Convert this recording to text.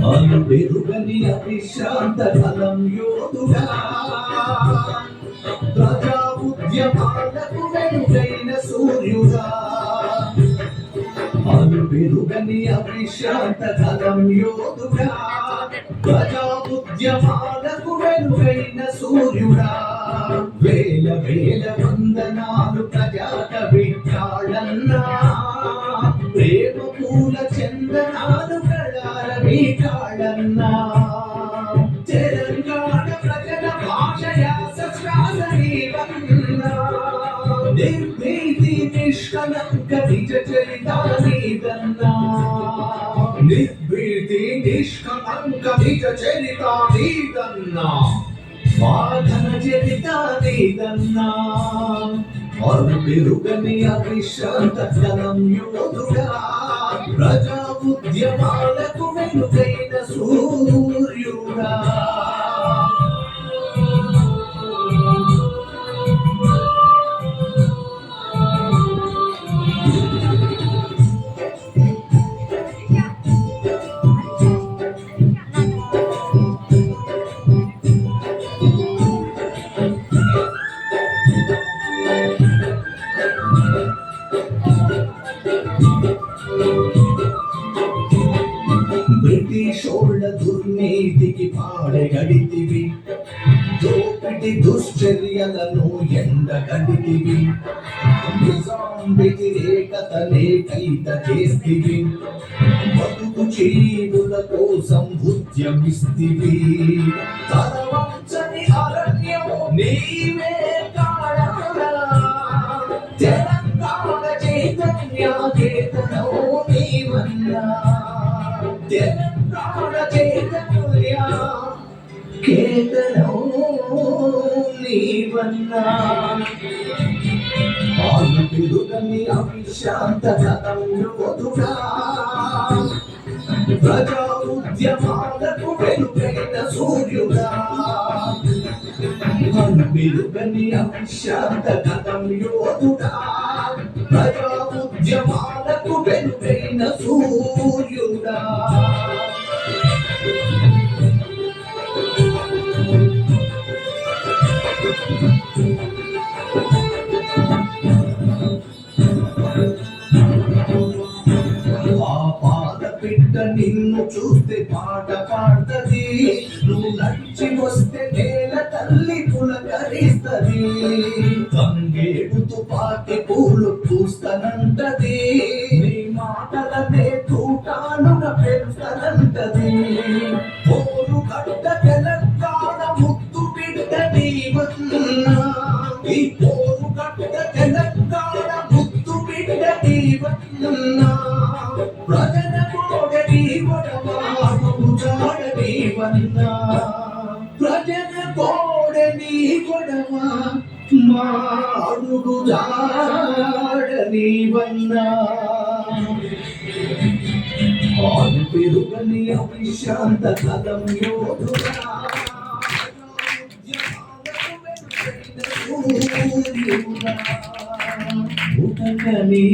అను పెరుగని అవిశ్రాంత ఫలం యోధుడా ప్రజా ఉద్యమాలకు వెలుగైన సూర్యుడా అను పెరుగని అవిశ్రాంత ఫలం యోధుడా ప్రజా ఉద్యమాలకు వెలుగైన సూర్యుడా వేల వేల వందనాలు ప్రజాకవి కాళన్నా ప్రేమ పూల చందనాలు కళారవి కాళన్నా తెలంగాణ ప్రజల భాష యాస శ్వాస నీవన్నా నిర్భీతి నిష్కలంక నిజ చరిత నీదన్నా నిర్భీతి నిష్కలంక నిజ చరిత నీదన్నా వాదన చరిత నీదన్నా అను పెరుగని అవిశ్రాంత ఫలం యోధుడా ప్రజా ఉద్యమాలకు వెలుగైన సూర్యుడా బ్రిటిషోళ్ళ దుర్నీతికి పాడగడితివి దోపిడి దుశ్చర్యలను ఎండగడితివి నిజాం వ్యతిరేకతనే కైత చేస్తివి బతుకు జీవుల కోసం ఉద్యమిస్తివి తలవంచని అరణ్యం నీవే కాళన్నా తెలంగాణ చైతన్య చేతనో నీవన్నా తెలంగాణ చైతన్య కేతనో నీవన్నా అను పెరుగని అవిశ్రాంత ఫలం యోధుడా ప్రజా ఉద్యమాలకు వెలుగైన సూర్యుడా అను పెరుగని అవిశ్రాంత ఫలం యోధుడా ప్రజా ఉద్యమాలకు వెలుగైన సూర్యుడా బిడ్డ నిన్ను చూస్తే పాట పాడుతుంది నువ్వు నడిచి వస్తే నేల తల్లి పులకరిస్తుంది తంగేడు తుపాకి పూలు పూస్తానంటది నీ మాటలనే తూటాలుగా పెంచుతానంటది పోరు గడ్డ తెలంగాణ ముద్దు బిడ్డ నీవన్నా ఈ పోరు గడ్డ తెలంగాణ ముద్దు బిడ్డ నీవన్నా ప్రజల కోడని గొడవన్నా ప్రజల కోడని గొడవ మా అడుగు జాడనివన్నా అను పెరుగని అవిశ్రాంత ఫలం యోధుడా ఉదకని